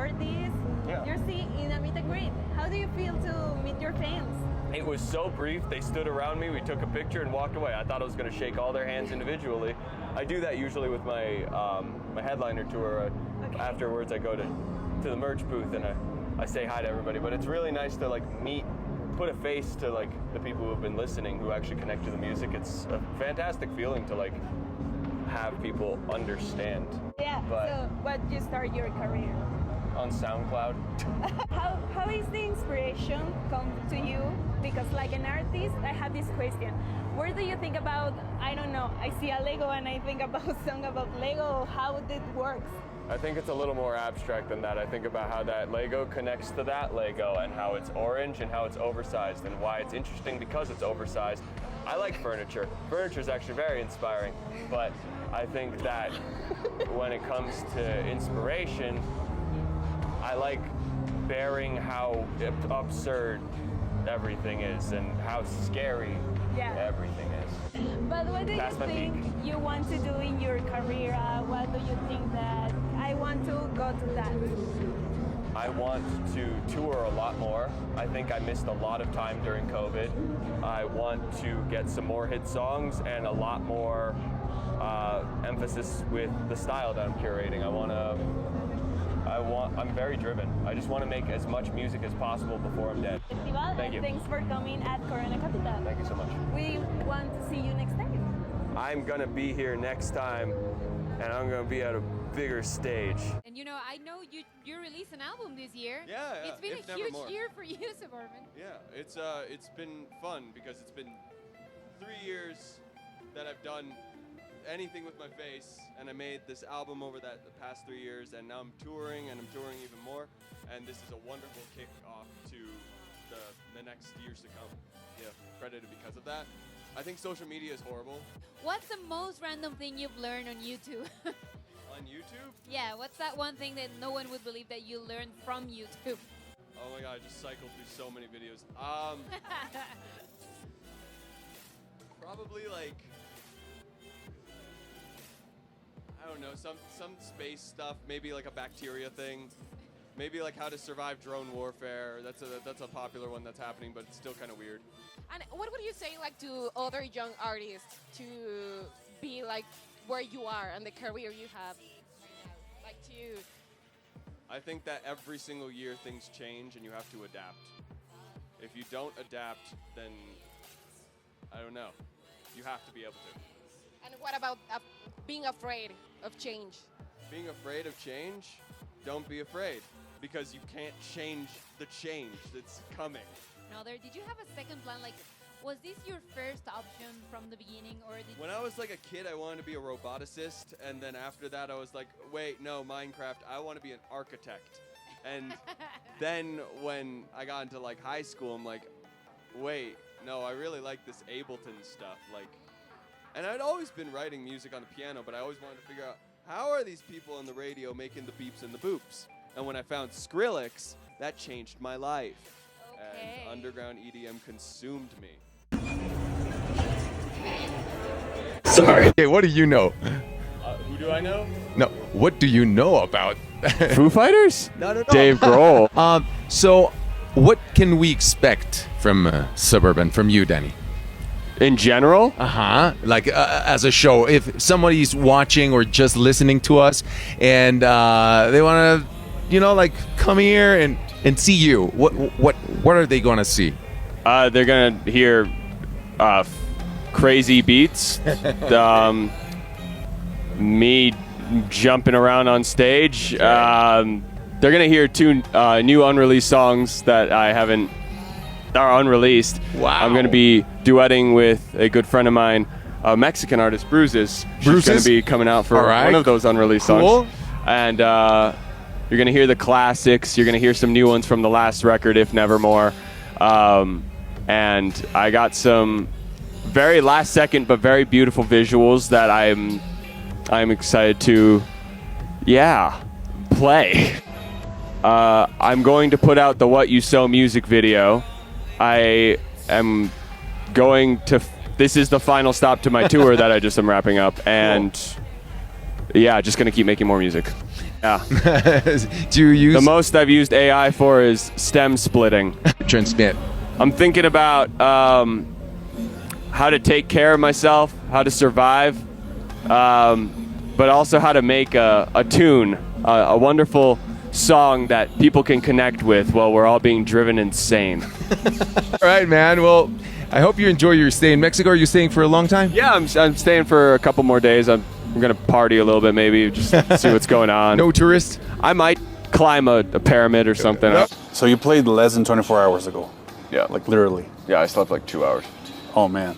artists. You're seeing in a meet and greet. How do you feel to meet your fans? It was so brief. They stood around me, we took a picture and walked away. I thought I was going to shake all their hands individually. I do that usually with my my headliner tour. Afterwards I go to the merch booth and I say hi to everybody, but it's really nice to like put a face to like the people who have been listening, who actually connect to the music. It's a fantastic feeling to like have people understand. Yeah, so what did you start your career? On SoundCloud. How is the inspiration come to you? Because like an artist, I have this question. Where do you think about, I don't know, I see a Lego and I think about a song about Lego, how it works? I think it's a little more abstract than that. I think about how that Lego connects to that Lego and how it's orange and how it's oversized and why it's interesting because it's oversized. I like furniture. Furniture is actually very inspiring, but I think that when it comes to inspiration, I like bearing how absurd everything is and how scary everything is. But what do you think you want to do in your career? What do you think that I want to go to that? I want to tour a lot more. I think I missed a lot of time during COVID. I want to get some more hit songs and a lot more emphasis with the style that I'm curating. I'm very driven. I just want to make as much music as possible before I'm dead. Thank you. Thanks for coming at Corona Capital. Thank you so much. We want to see you next time. I'm going to be here next time, and I'm going to be at a bigger stage. And you know, I know you released an album this year. Yeah. It's been a huge year for you, Suburban. Yeah, it's been fun because it's been 3 years that I've done anything with my face, and I made this album over the past 3 years, and now I'm touring, and I'm touring even more, and this is a wonderful kick-off to the next years to come. Yeah, credited because of that. I think social media is horrible. What's the most random thing you've learned on YouTube? On YouTube? Yeah, what's that one thing that no one would believe that you learned from YouTube? Oh my god, I just cycled through so many videos. Probably like, I don't know, some space stuff, maybe like a bacteria thing, maybe like how to survive drone warfare. That's a popular one that's happening, but it's still kind of weird. And what would you say like to other young artists to be like where you are and the career you have right now? Like to... I think that every single year things change and you have to adapt. If you don't adapt, then I don't know. You have to be able to. And what about being afraid of change? Being afraid of change? Don't be afraid, because you can't change the change that's coming. Did you have a second plan? Like, was this your first option from the beginning, or did When I was like a kid, I wanted to be a roboticist, and then after that, I was like, wait, no, Minecraft, I want to be an architect. And then when I got into like high school, I'm like, wait, no, I really like this Ableton stuff. Like, and I'd always been writing music on the piano, but I always wanted to figure out, how are these people on the radio making the beeps and the boops? And when I found Skrillex, that changed my life. Okay. And underground EDM consumed me. Sorry. Okay, what do you know? Who do I know? No, what do you know about Foo Fighters? No. Dave Grohl. So, what can we expect from Suburban, from you, Danny? In general? Like as a show, if somebody's watching or just listening to us and they want to, like come here and see you, what are they going to see? They're going to hear crazy beats, me jumping around on stage. They're going to hear 2 new unreleased songs that are unreleased. Wow. I'm going to be duetting with a good friend of mine, a Mexican artist, Bruises. She's going to be coming out for one of those unreleased songs. And you're going to hear the classics. You're going to hear some new ones from the last record, If Nevermore. And I got some very last second but very beautiful visuals that I'm excited to, play. I'm going to put out the What You Sow music video. I am going to, this is the final stop to my tour that I just am wrapping up, and just going to keep making more music. Yeah. Do you use The most I've used AI for is stem splitting. transmit? I'm thinking about how to take care of myself, how to survive, but also how to make a tune, a wonderful song that people can connect with while we're all being driven insane. All right, man. Well, I hope you enjoy your stay in Mexico. Are you staying for a long time? Yeah, I'm staying for a couple more days. I'm gonna party a little bit, maybe just see what's going on. No tourists? I might climb a pyramid or something. No. So you played less than 24 hours ago, Yeah, like literally. yeah, I slept like 2 hours. Oh man.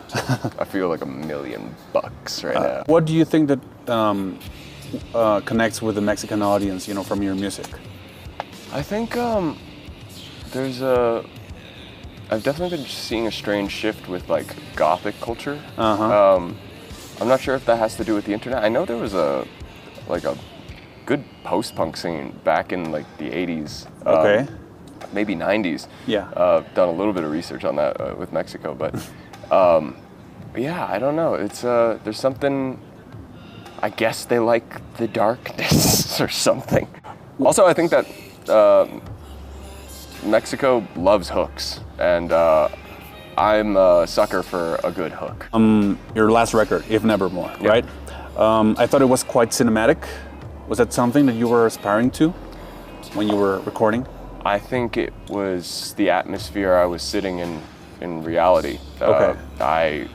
I feel like $1 million right now. What do you think that connects with the Mexican audience, you know, from your music? I think I've definitely been seeing a strange shift with like gothic culture. I'm not sure if that has to do with the internet. I know there was a good post-punk scene back in like the 80s. Okay. Maybe 90s. Yeah. Done a little bit of research on that with Mexico, but yeah, I don't know. It's there's something. I guess they like the darkness or something. Also, I think that Mexico loves hooks, and I'm a sucker for a good hook. Your last record, If Nevermore, Yeah. right? I thought it was quite cinematic. Was that something that you were aspiring to when you were recording? I think it was the atmosphere I was sitting in reality. Okay. I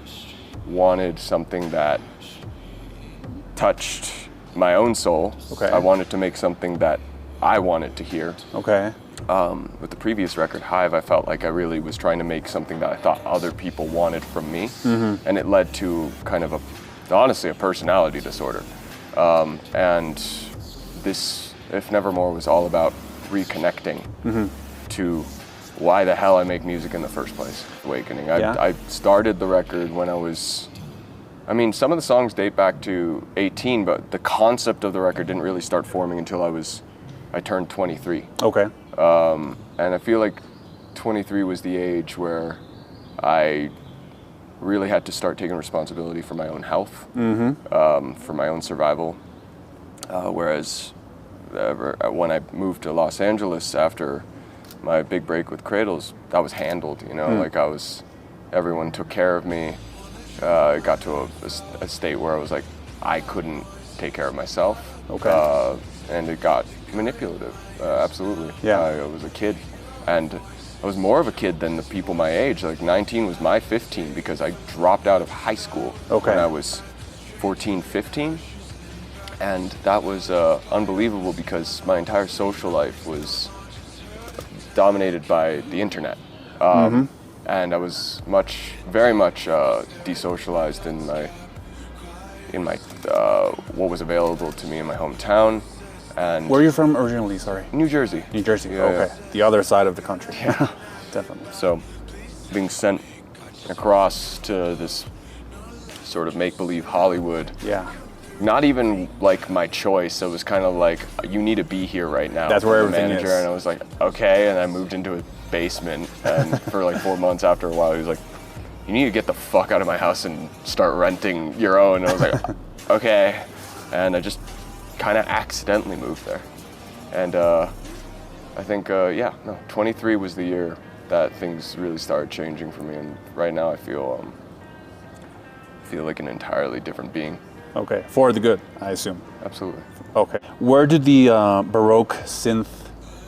wanted something that touched my own soul. Okay. I wanted to make something that I wanted to hear. Okay. With the previous record, Hive, I felt like I really was trying to make something that I thought other people wanted from me. And it led to kind of honestly, a personality disorder. And this, If Nevermore, was all about reconnecting to why the hell I make music in the first place. Awakening. Yeah. I started the record when I was, I mean, some of the songs date back to 18, but the concept of the record didn't really start forming until I turned 23. Okay. And I feel like 23 was the age where I really had to start taking responsibility for my own health, for my own survival. Whereas when I moved to Los Angeles after my big break with Cradles, that was handled, you know, like everyone took care of me. I got to a state where I was like, I couldn't take care of myself. Okay. And it got manipulative, absolutely. Yeah. I was a kid, and I was more of a kid than the people my age. Like 19 was my 15 because I dropped out of high school when I was 14, 15. And that was unbelievable because my entire social life was dominated by the internet. And I was very much desocialized in my what was available to me in my hometown. And Where are you from originally, sorry? New Jersey. New Jersey, Yeah, okay. yeah. The other side of the country. Yeah. Definitely. So being sent across to this sort of make-believe Hollywood, Yeah. not even like my choice. It was kind of like, you need to be here right now. That's where from the everything manager, is. And I was like, okay. And I moved into a basement, and for like 4 months after a while, he was like, you need to get the fuck out of my house and start renting your own. And I was like, okay. And I just kind of accidentally moved there. And I think, 23 was the year that things really started changing for me. And right now I feel like an entirely different being. Okay, for the good, I assume. Absolutely. Okay. Where did the Baroque synth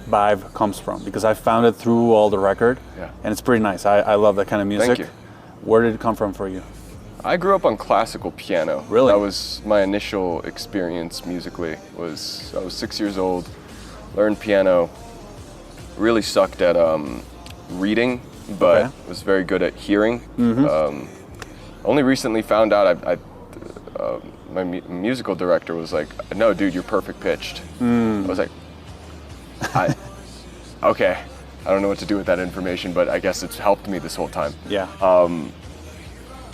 vibe comes from? Because I found it through all the record, Yeah. and it's pretty nice. I love that kind of music. Thank you. Where did it come from for you? I grew up on classical piano. Really? That was my initial experience musically. I was 6 years old, learned piano, really sucked at reading, but Okay. was very good at hearing. Only recently found out my musical director was like, no, dude, you're perfect pitched. I was like, okay. I don't know what to do with that information, but I guess it's helped me this whole time. Yeah.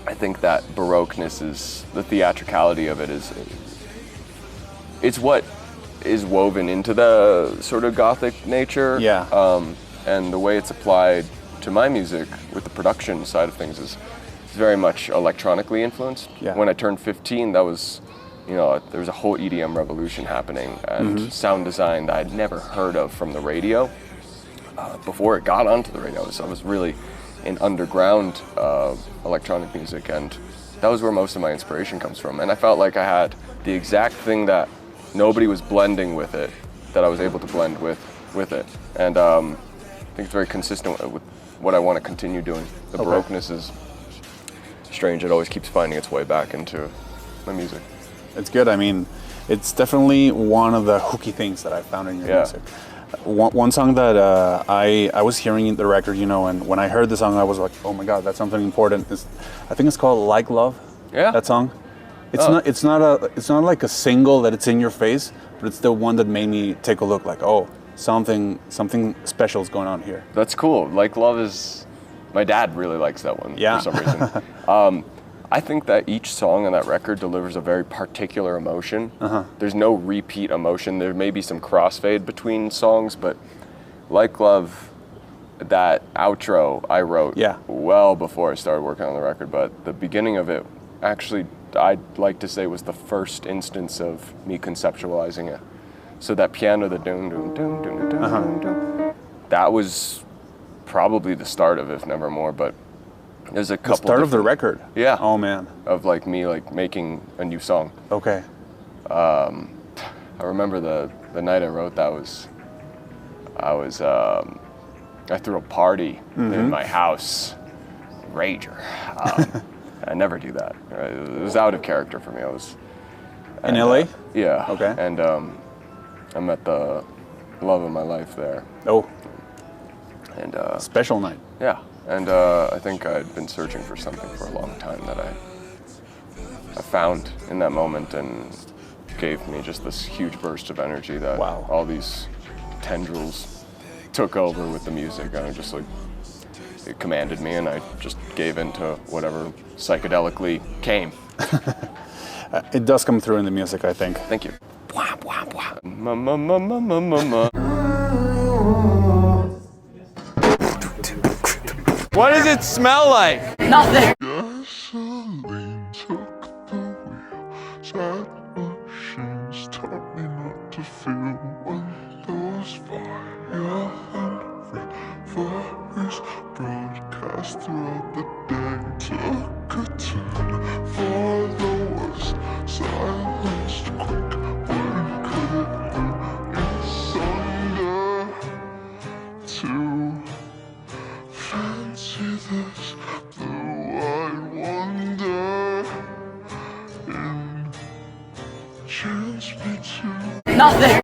I think that Baroqueness is, the theatricality of it it's what is woven into the sort of Gothic nature. Yeah. And the way it's applied to my music with the production side of things is very much electronically influenced. Yeah. When I turned 15, that was, you know, there was a whole EDM revolution happening and sound design that I'd never heard of from the radio before it got onto the radio. So I was really in underground electronic music, and that was where most of my inspiration comes from. And I felt like I had the exact thing that nobody was blending with it, that I was able to blend with it. And I think it's very consistent with what I want to continue doing. The Baroqueness is strange. It always keeps finding its way back into my music. It's good. I mean, it's definitely one of the hooky things that I found in your music. One song that I was hearing in the record, you know, and when I heard the song, I was like, oh my God, that's something important. I think it's called Like Love. Yeah. That song. It's not like a single that it's in your face, but it's the one that made me take a look. Like, oh, something special is going on here. That's cool. Like Love is, my dad really likes that one for some reason. I think that each song on that record delivers a very particular emotion. There's no repeat emotion. There may be some crossfade between songs, but Like Love, that outro I wrote well before I started working on the record, but the beginning of it, actually, I'd like to say was the first instance of me conceptualizing it. So that piano, the dun dun dun dun dun dun dun, that was probably the start of it, if never more, but there's a couple. The start of the record. Yeah. Oh man. Of like me like making a new song. Okay. I remember the night I wrote that I threw a party in my house. Rager. I never do that. It was out of character for me. In LA? Yeah. Okay. And I met the love of my life there. Oh. And special night. Yeah. And I think I'd been searching for something for a long time that I found in that moment and gave me just this huge burst of energy that all these tendrils took over with the music. And I just like, it commanded me and I just gave into whatever psychedelically came. It does come through in the music, I think. Thank you. What does it smell like? Nothing. Gasoline took the wheel. Sad machines taught me not to feel when those fire and reveries broadcast throughout the day. Took a turn for the worst. Silenced quick when curtain asunder. To fancy this blue-eyed wonder enchants me too. Nothing.